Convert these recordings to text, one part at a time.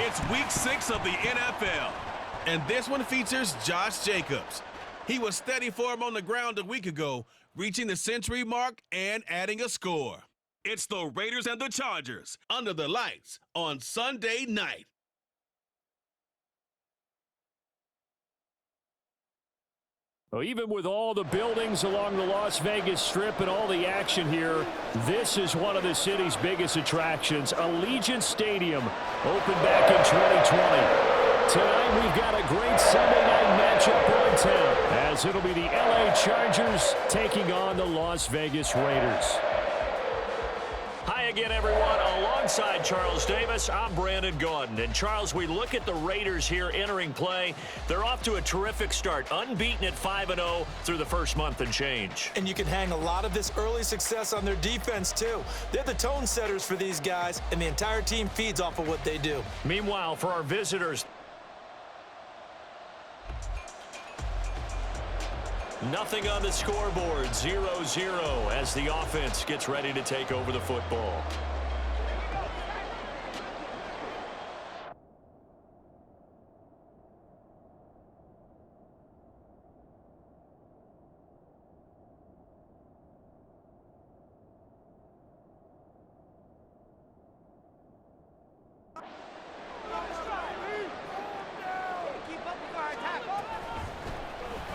It's week 6 of the NFL, and this one features Josh Jacobs. He was steady for him on the ground a week ago, reaching the century mark and adding a score. It's the Raiders and the Chargers under the lights on Sunday night. Well, even with all the buildings along the Las Vegas Strip and all the action here, this is one of the city's biggest attractions. Allegiant Stadium opened back in 2020. Tonight we've got a great Sunday night matchup on town, as it'll be the LA Chargers taking on the Las Vegas Raiders. Hi again, everyone. Alongside Charles Davis, I'm Brandon Gaudin. And Charles, we look at the Raiders here entering play. They're off to a terrific start, unbeaten at 5-0 through the first month and change. And you can hang a lot of this early success on their defense, too. They're the tone setters for these guys, and the entire team feeds off of what they do. Meanwhile, for our visitors, nothing on the scoreboard, 0-0 as the offense gets ready to take over the football.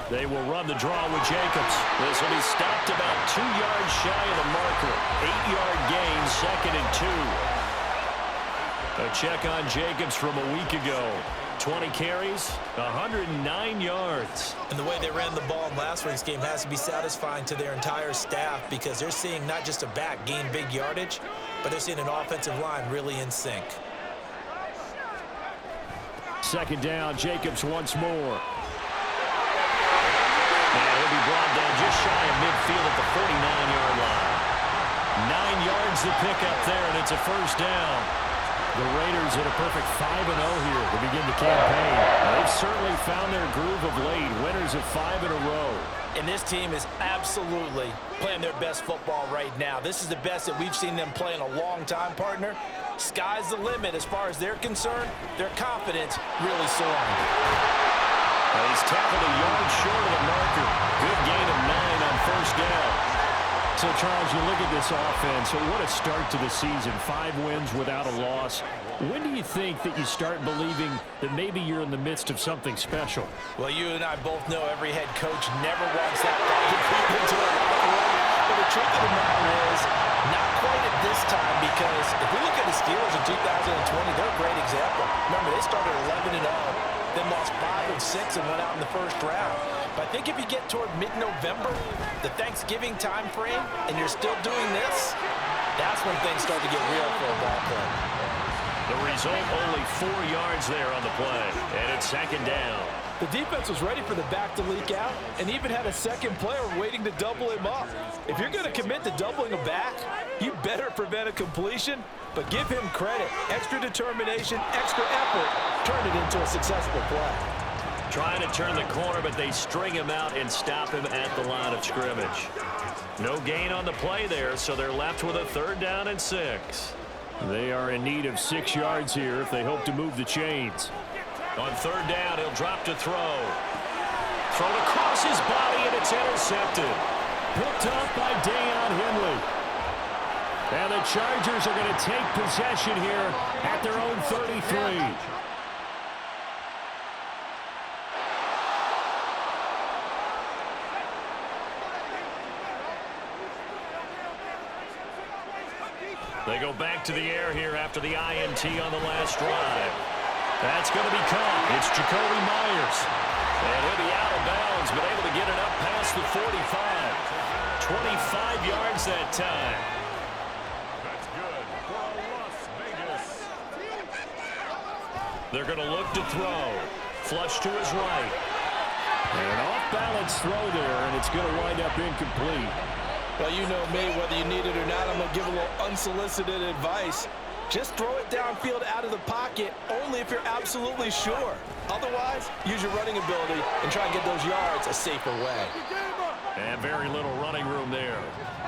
They will run the draw with Jacobs. This will be stopped about 2 yards shy of the marker. 8-yard gain, 2nd and 2. A check on Jacobs from a week ago. 20 carries, 109 yards. And the way they ran the ball in last week's game has to be satisfying to their entire staff, because they're seeing not just a back gain big yardage, but they're seeing an offensive line really in sync. 2nd down, Jacobs once more. And he'll be brought down just shy of midfield at the 49-yard line. 9 yards to pick up there, and it's a first down. The Raiders at a perfect 5-0 here to begin the campaign. They've certainly found their groove of late, winners of 5 in a row. And this team is absolutely playing their best football right now. This is the best that we've seen them play in a long time, partner. Sky's the limit as far as they're concerned. Their confidence really soaring. He's tackled a yard short of the marker. Good gain of 9 on first down. So, Charles, you look at this offense, what a start to the season. 5 wins without a loss. When do you think that you start believing that maybe you're in the midst of something special? Well, you and I both know every head coach never wants that ball to creep into a locker room. But the truth of the matter is, not quite at this time, because if we look at the Steelers in 2020, they're a great example. Remember, they started 11-0. Then lost 5 of 6 and went out in the first round. But I think if you get toward mid-November, the Thanksgiving time frame, and you're still doing this, that's when things start to get real for a ball club. The result, only 4 yards there on the play, and it's 2nd down. The defense was ready for the back to leak out and even had a second player waiting to double him up. If you're going to commit to doubling a back, you better prevent a completion, but give him credit. Extra determination, extra effort, turn it into a successful play. Trying to turn the corner, but they string him out and stop him at the line of scrimmage. No gain on the play there, so they're left with a 3rd down and 6. They are in need of 6 yards here if they hope to move the chains. On 3rd down, he'll drop to throw. Thrown across his body, and it's intercepted. Picked off by Deion Henley. And the Chargers are going to take possession here at their own 33. They go back to the air here after the INT on the last drive. That's going to be caught. It's Jacoby Myers. And he'll be out of bounds, but able to get it up past the 45. 25 yards that time. That's good for Las Vegas. They're going to look to throw. Flush to his right. And an off-balance throw there, and it's going to wind up incomplete. Well, you know me, whether you need it or not, I'm going to give a little unsolicited advice. Just throw it downfield out of the pocket only if you're absolutely sure. Otherwise, use your running ability and try and get those yards a safer way. And very little running room there.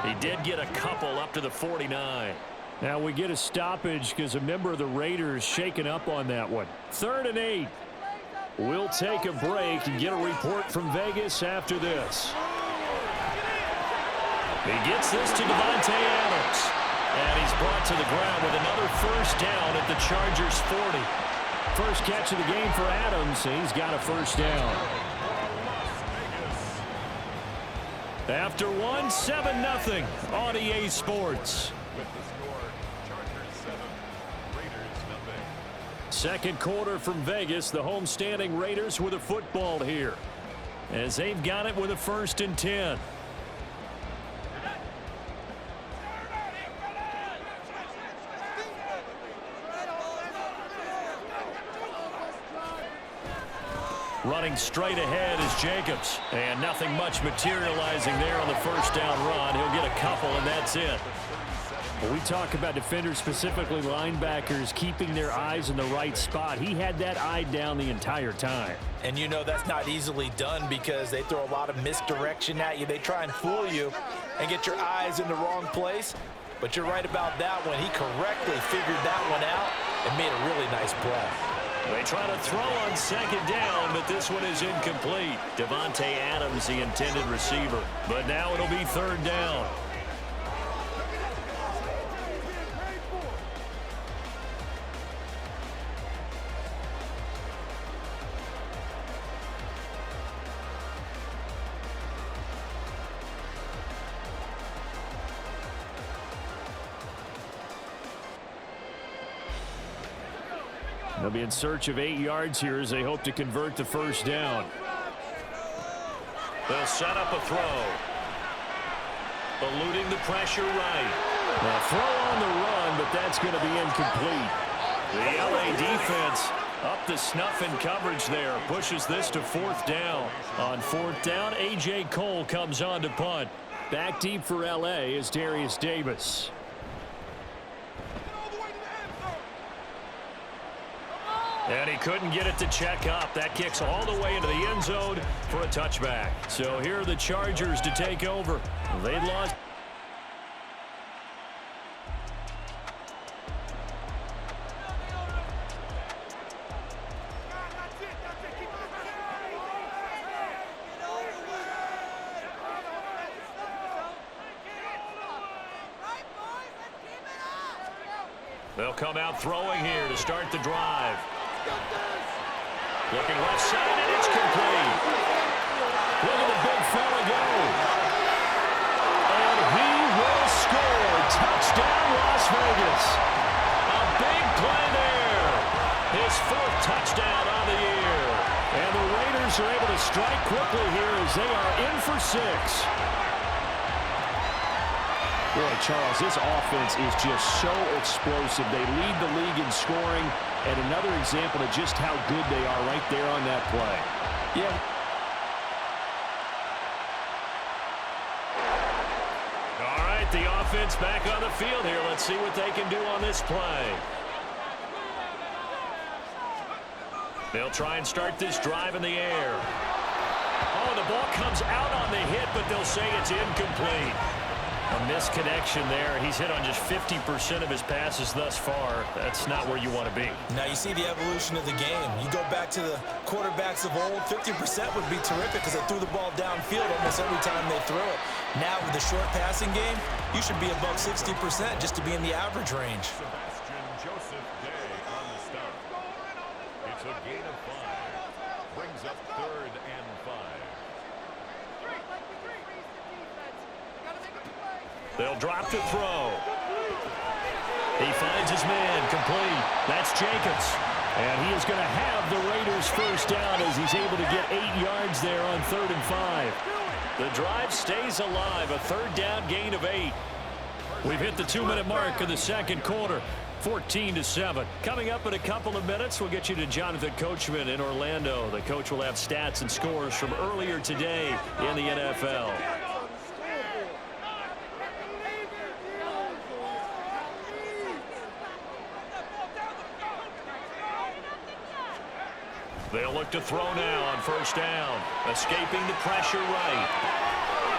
He did get a couple up to the 49. Now we get a stoppage because a member of the Raiders shaken up on that one. 3rd and 8. We'll take a break and get a report from Vegas after this. He gets this to Davante Adams. And he's brought to the ground with another first down at the Chargers' 40. First catch of the game for Adams, and he's got a first down. After one, 7-0 on EA Sports. With the score, Chargers 7, Raiders 0. Second quarter from Vegas, the homestanding Raiders with a football here, as they've got it with a 1st and 10. Running straight ahead is Jacobs. And nothing much materializing there on the first down run. He'll get a couple, and that's it. When we talk about defenders, specifically linebackers, keeping their eyes in the right spot, he had that eye down the entire time. And you know that's not easily done because they throw a lot of misdirection at you. They try and fool you and get your eyes in the wrong place. But you're right about that one. He correctly figured that one out and made a really nice play. They try to throw on 2nd down, but this one is incomplete. Davante Adams, the intended receiver. But now it'll be 3rd down. They'll be in search of 8 yards here as they hope to convert the first down. They'll set up a throw. Eluding the pressure right. A throw on the run, but that's going to be incomplete. The LA defense up to snuff in coverage there. Pushes this to 4th down. On 4th down, A.J. Cole comes on to punt. Back deep for LA is Darius Davis. And he couldn't get it to check up. That kicks all the way into the end zone for a touchback. So here are the Chargers to take over. They'd lost. They'll come out throwing here to start the drive. Looking left side, and it's complete. Look at the big fella go. And he will score. Touchdown, Las Vegas. A big play there. His 4th touchdown on the year. And the Raiders are able to strike quickly here as they are in for 6. Boy, Charles, this offense is just so explosive. They lead the league in scoring, and another example of just how good they are right there on that play. Yeah. All right, the offense back on the field here. Let's see what they can do on this play. They'll try and start this drive in the air. Oh, the ball comes out on the hit, but they'll say it's incomplete. A misconnection there. He's hit on just 50% of his passes thus far. That's not where you want to be. Now you see the evolution of the game. You go back to the quarterbacks of old, 50% would be terrific because they threw the ball downfield almost every time they threw it. Now with the short passing game, you should be above 60% just to be in the average range. Sebastian Joseph Day on the stop. It's a gain of 5. Brings up 3rd and 5. They'll drop to throw. He finds his man, complete. That's Jacobs. And he is going to have the Raiders first down as he's able to get 8 yards there on 3rd and 5. The drive stays alive, a 3rd down gain of 8. We've hit the 2-minute mark of the second quarter, 14-7. Coming up in a couple of minutes, we'll get you to Jonathan Coachman in Orlando. The coach will have stats and scores from earlier today in the NFL. They'll look to throw now on first down. Escaping the pressure right.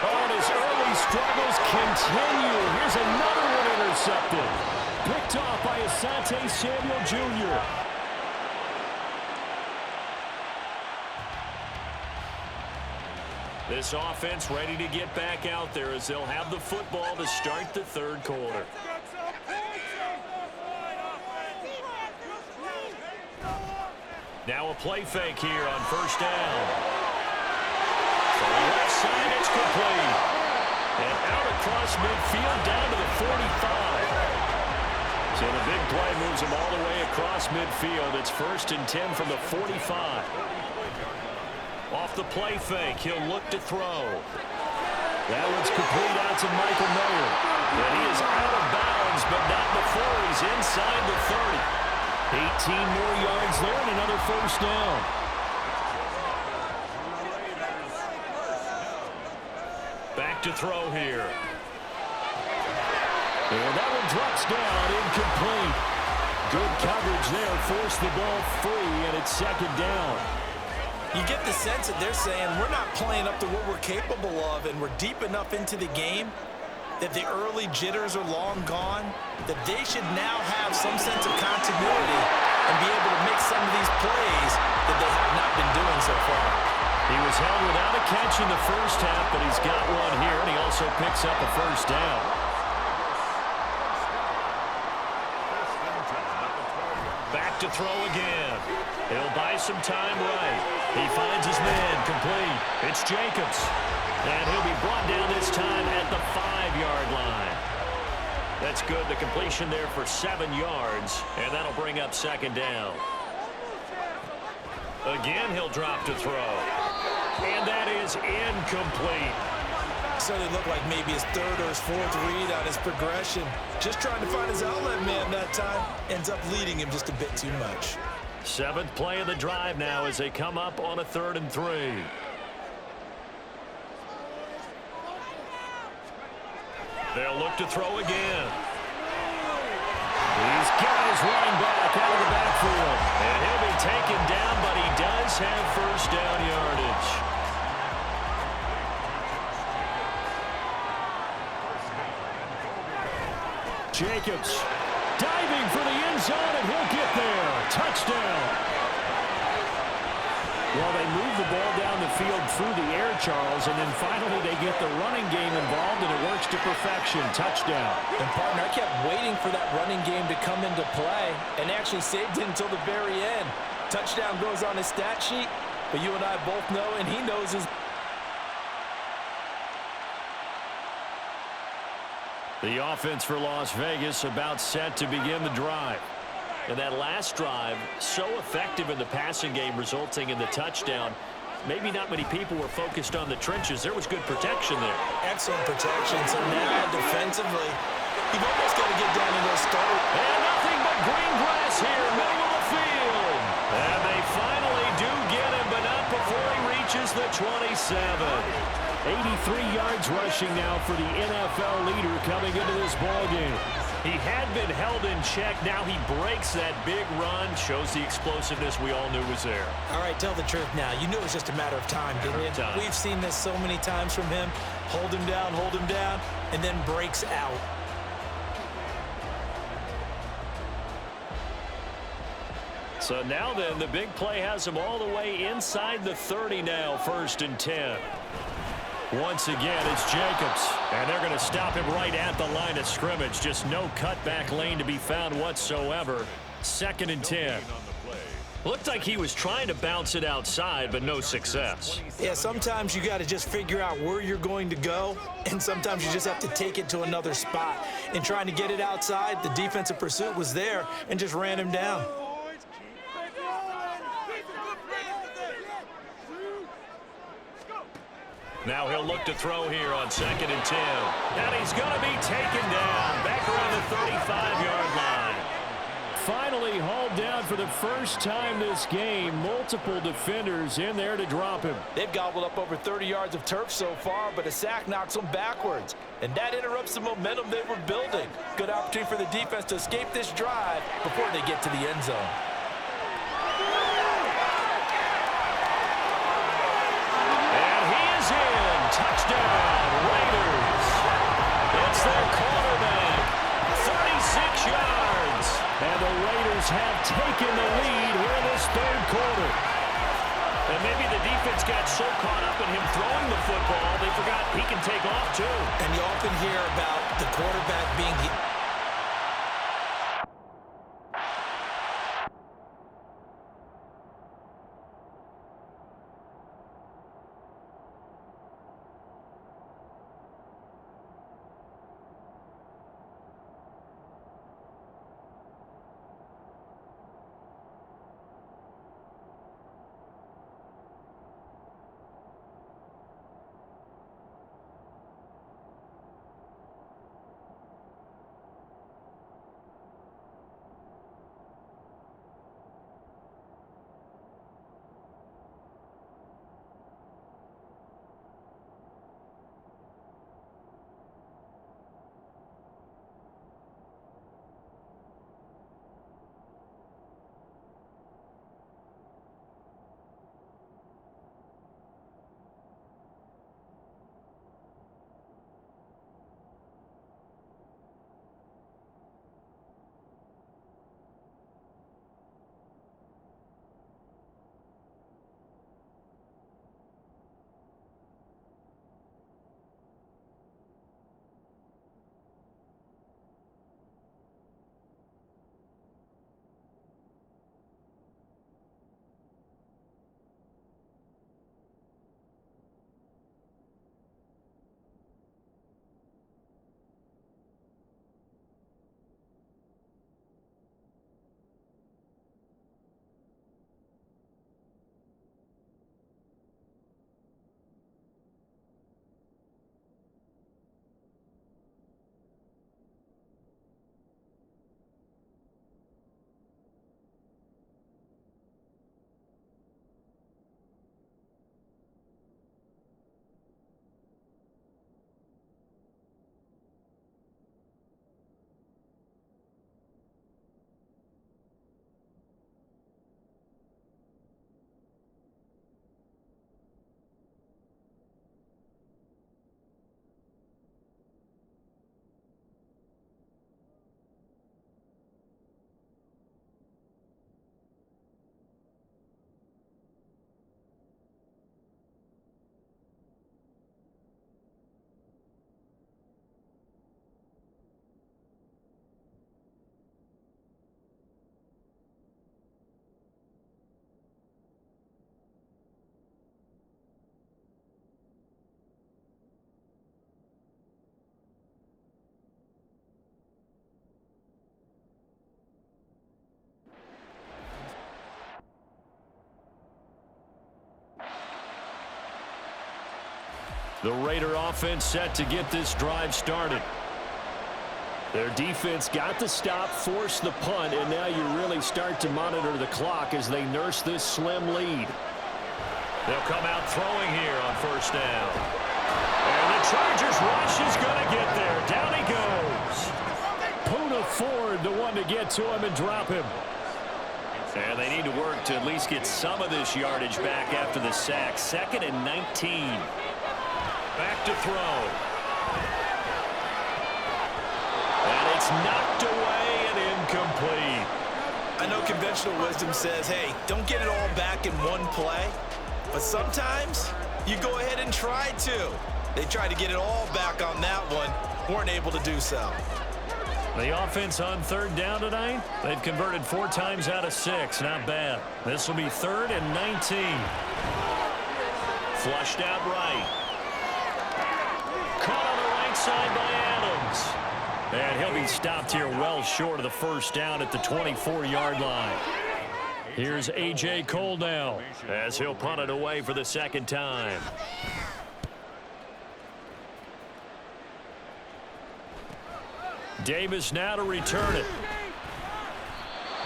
Oh, and his early struggles continue. Here's another one intercepted. picked off by Asante Samuel Jr. This offense ready to get back out there as they'll have the football to start the third quarter. Now a play fake here on first down. From the left side, it's complete. And out across midfield down to the 45. So the big play moves them all the way across midfield. It's 1st and 10 from the 45. Off the play fake, he'll look to throw. That one's complete out to Michael Mayer. And he is out of bounds, but not before he's inside the 30. 18 more yards there and another first down. Back to throw here. And that one drops down, incomplete. Good coverage there, forced the ball free, and it's 2nd down. You get the sense that they're saying we're not playing up to what we're capable of, and we're deep enough into the game that the early jitters are long gone, that they should now have some sense of continuity and be able to make some of these plays that they have not been doing so far. He was held without a catch in the first half, but he's got one here, and he also picks up a first down. Back to throw again. He'll buy some time right. He finds his man complete. It's Jacobs. And he'll be brought down this time at the 5-yard line. That's good. The completion there for 7 yards. And that'll bring up 2nd down. Again, he'll drop to throw. And that is incomplete. Certainly looked like maybe his 3rd or his 4th read on his progression. Just trying to find his outlet man that time. Ends up leading him just a bit too much. 7th play of the drive now as they come up on a 3rd and 3. They'll look to throw again. He's got his running back out of the backfield. And he'll be taken down, but he does have first down yardage. Jacobs diving for the end zone, and he'll get there. Touchdown. Well, they move the ball down the field through the air, Charles, and then finally they get the running game involved, and it works to perfection. Touchdown. And, partner, I kept waiting for that running game to come into play and actually saved it until the very end. Touchdown goes on his stat sheet, but you and I both know, and he knows his... The offense for Las Vegas about set to begin the drive. And that last drive, so effective in the passing game, resulting in the touchdown. Maybe not many people were focused on the trenches. There was good protection there. Excellent protection. So now defensively, you've almost got to get down and go start. And nothing but green grass here, middle of the field. And they finally do get him, but not before he reaches the 27. 83 yards rushing now for the NFL leader coming into this ballgame. He had been held in check. Now he breaks that big run. Shows the explosiveness we all knew was there. All right, tell the truth now. You knew it was just a matter of time, didn't you? We've seen this so many times from him. Hold him down, and then breaks out. So now then, the big play has him all the way inside the 30 now, 1st and 10. Once again, it's Jacobs, and they're going to stop him right at the line of scrimmage. Just no cutback lane to be found whatsoever. 2nd and 10. Looked like he was trying to bounce it outside, but no success. Yeah, sometimes you got to just figure out where you're going to go, and sometimes you just have to take it to another spot. And trying to get it outside, the defensive pursuit was there and just ran him down. Now he'll look to throw here on 2nd and 10. And he's going to be taken down back around the 35-yard line. Finally hauled down for the first time this game. Multiple defenders in there to drop him. They've gobbled up over 30 yards of turf so far, but a sack knocks them backwards. And that interrupts the momentum they were building. Good opportunity for the defense to escape this drive before they get to the end zone. Touchdown, Raiders. It's their quarterback. 36 yards. Raiders have taken the lead here in this third quarter. And maybe the defense got so caught up in him throwing the football, they forgot he can take off too. And you often hear about the quarterback being the The Raider offense set to get this drive started. Their defense got the stop, forced the punt, and now you really start to monitor the clock as they nurse this slim lead. They'll come out throwing here on first down. And the Chargers rush is going to get there. Down he goes. Poona Ford, the one to get to him and drop him. And they need to work to at least get some of this yardage back after the sack. 2nd and 19. Back to throw. And it's knocked away and incomplete. I know conventional wisdom says, hey, don't get it all back in one play. But sometimes you go ahead and try to. They tried to get it all back on that one. Weren't able to do so. The offense on 3rd down tonight, they've converted 4 times out of 6. Not bad. This will be 3rd and 19. Flushed out right. Caught on the right side by Adams. And he'll be stopped here well short of the first down at the 24-yard line. Here's A.J. Cole now as he'll punt it away for the 2nd time. Davis now to return it.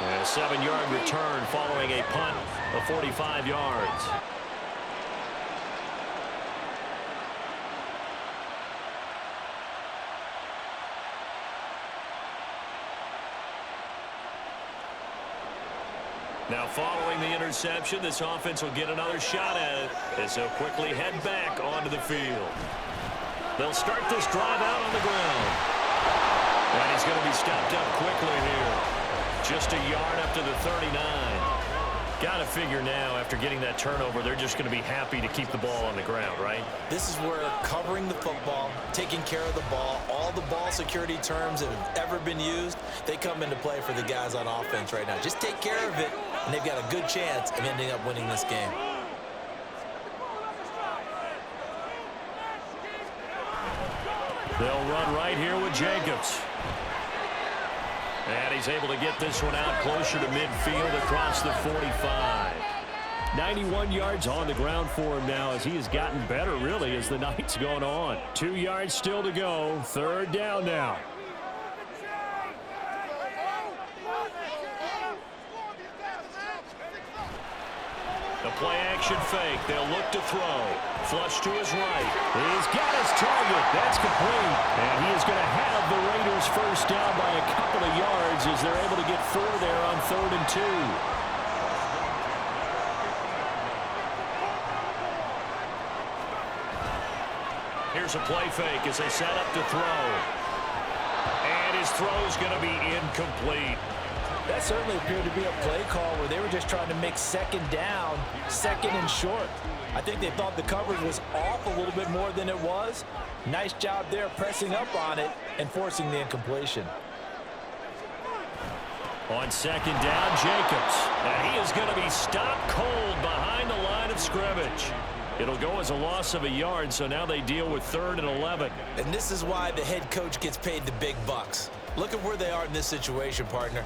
And a 7-yard return following a punt of 45 yards. Now following the interception, this offense will get another shot at it as they'll quickly head back onto the field. They'll start this drive out on the ground. And he's going to be stopped up quickly here. Just a yard up to the 39. Got to figure now, after getting that turnover, they're just going to be happy to keep the ball on the ground, right? This is where covering the football, taking care of the ball, all the ball security terms that have ever been used, they come into play for the guys on offense right now. Just take care of it, and they've got a good chance of ending up winning this game. They'll run right here with Jacobs. And he's able to get this one out closer to midfield across the 45. 91 yards on the ground for him now as he has gotten better, really, as the night's gone on. 2 yards still to go. Third down now. The play-action fake. They'll look to throw. Flush to his right. He's got his target. That's complete. And he is going to have the Raiders first down by a couple of yards as they're able to get 4 there on 3rd and 2. Here's a play fake as they set up to throw. And his throw's going to be incomplete. That certainly appeared to be a play call where they were just trying to make second down, second and short. I think they thought the coverage was off a little bit more than it was. Nice job there pressing up on it and forcing the incompletion. On second down, Jacobs. And he is going to be stopped cold behind the line of scrimmage. It'll go as a loss of a yard, so now they deal with 3rd and 11. And this is why the head coach gets paid the big bucks. Look at where they are in this situation, partner.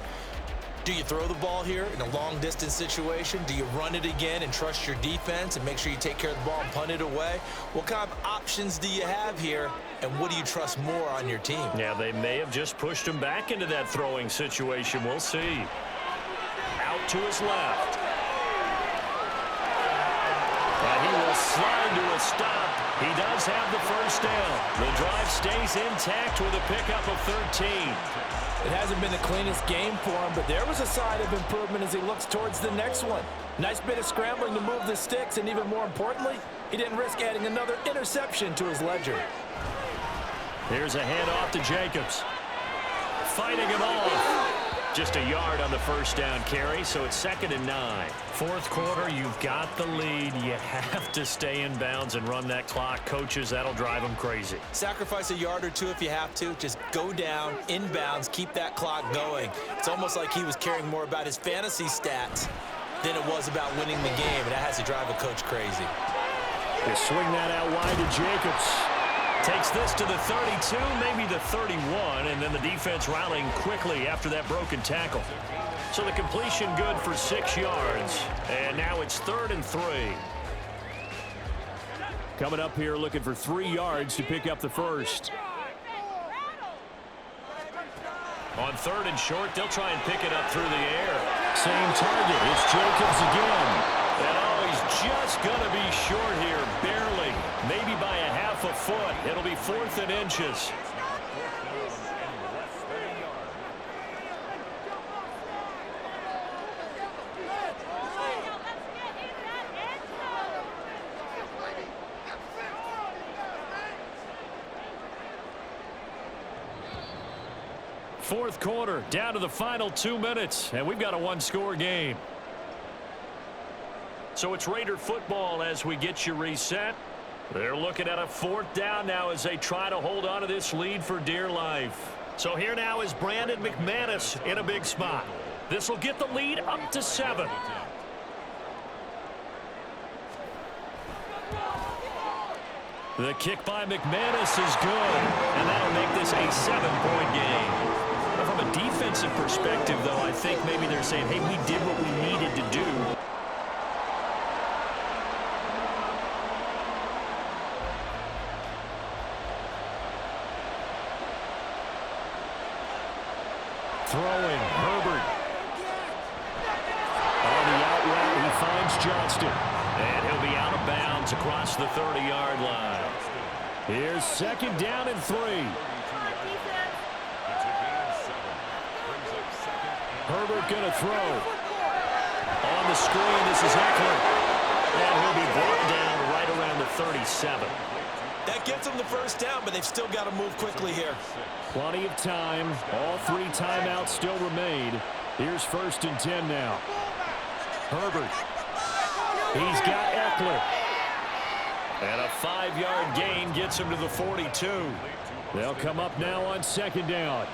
Do you throw the ball here in a long-distance situation? Do you run it again and trust your defense and make sure you take care of the ball and punt it away? What kind of options do you have here, and what do you trust more on your team? Yeah, they may have just pushed him back into that throwing situation. We'll see. Out to his left. And he will slide to a stop. He does have the first down. The drive stays intact with a pickup of 13. It hasn't been the cleanest game for him, but there was a sign of improvement as he looks towards the next one. Nice bit of scrambling to move the sticks, and even more importantly, he didn't risk adding another interception to his ledger. Here's a handoff to Jacobs. Fighting him off. Just a yard on the first down carry, so it's 2nd and 9. 4th quarter, you've got the lead. You have to stay in bounds and run that clock. Coaches, that'll drive them crazy. Sacrifice a yard or two if you have to. Just go down, in bounds, keep that clock going. It's almost like he was caring more about his fantasy stats than it was about winning the game, and that has to drive a coach crazy. They swing that out wide to Jacobs. Takes this to the 32, maybe the 31, and then the defense rallying quickly after that broken tackle. So the completion good for 6 yards, and now it's 3rd and 3. Coming up here looking for 3 yards to pick up the first. On 3rd and short, they'll try and pick it up through the air. Same target. It's Jacobs again. And oh, he's just going to be short here, barely. Maybe by a half a foot. It'll be 4th and inches. Fourth quarter, down to the final 2 minutes, and we've got a one-score game. So it's Raider football as we get you reset. They're looking at a 4th down now as they try to hold on to this lead for dear life. So here now is Brandon McManus in a big spot. This will get the lead up to 7. The kick by McManus is good, and that'll make this a 7-point game. From a defensive perspective, though, I think maybe they're saying, hey, we did what we needed to do. Throwing, Herbert. On the out route, he finds Johnston. And he'll be out of bounds across the 30-yard line. Here's 2nd down and 3. Herbert going to throw. On the screen, this is Eckler. And he'll be brought down right around the 37. That gets them the first down, but they've still got to move quickly here. Plenty of time. All 3 timeouts still remain. Here's 1st and 10 now. Herbert. He's got Eckler. And a 5-yard gain gets him to the 42. They'll come up now on 2nd down.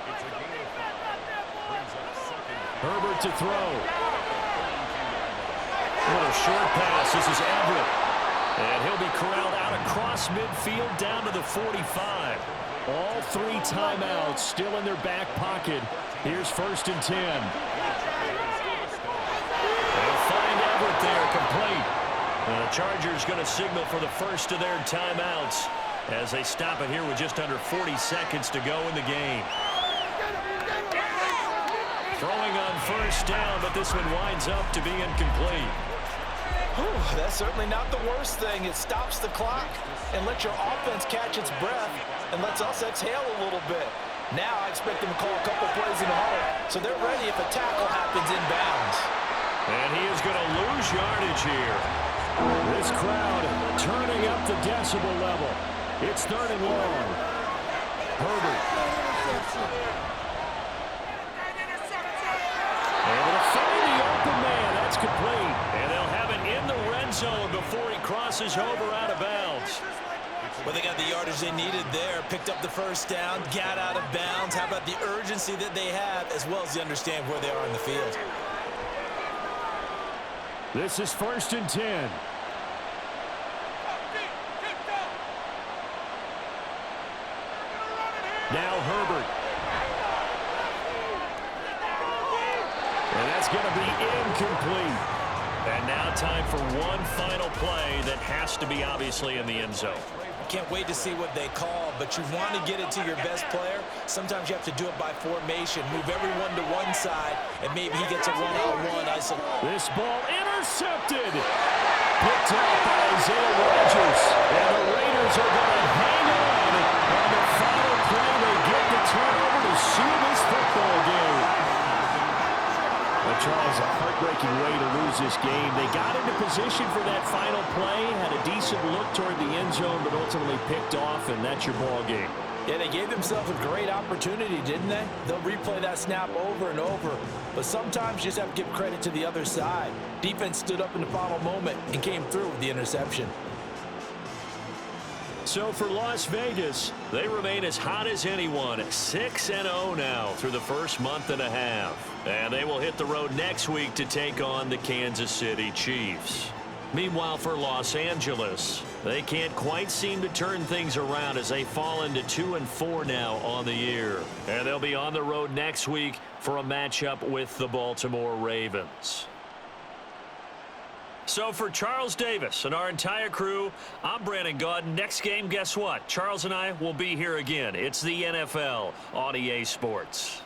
Herbert to throw. Little short pass. This is Everett. And he'll be corralled out across midfield down to the 45. All 3 timeouts still in their back pocket. Here's 1st and 10. They'll find Everett there, complete. And the Chargers going to signal for the first of their timeouts as they stop it here with just under 40 seconds to go in the game. Throwing on 1st down, but this one winds up to be incomplete. Whew, that's certainly not the worst thing. It stops the clock and lets your offense catch its breath and lets us exhale a little bit. Now I expect them to call a couple plays in the huddle, so they're ready if a tackle happens inbounds. And he is going to lose yardage here. This crowd turning up the decibel level. It's 3rd and long. Herbert. Able to find the open man. That's complete. And they'll have it in the red zone before he crosses over out of bounds. Well, they got the yardage they needed there, picked up the 1st down, got out of bounds. How about the urgency that they have, as well as they understand where they are in the field. This is 1st and 10. Now Herbert. And that's going to be incomplete. And now time for one final play that has to be obviously in the end zone. Can't wait to see what they call, but you want to get it to your best player. Sometimes you have to do it by formation. Move everyone to one side, and maybe he gets a one-on-one. This ball intercepted. Picked up by Isaiah Rodgers. And the Raiders are going to hang on. On the final play, they get the turnover to seal this football game. Well, Charles, a heartbreaking way to lose this game. They got into position for that final play, had a decent look toward the end zone, but ultimately picked off, and that's your ball game. Yeah, they gave themselves a great opportunity, didn't they? They'll replay that snap over and over. But sometimes you just have to give credit to the other side. Defense stood up in the final moment and came through with the interception. So for Las Vegas, they remain as hot as anyone, 6-0 now through the first month and a half. And they will hit the road next week to take on the Kansas City Chiefs. Meanwhile, for Los Angeles, they can't quite seem to turn things around as they fall into 2-4 now on the year. And they'll be on the road next week for a matchup with the Baltimore Ravens. So for Charles Davis and our entire crew, I'm Brandon Gaudin. Next game, guess what? Charles and I will be here again. It's the NFL on EA Sports.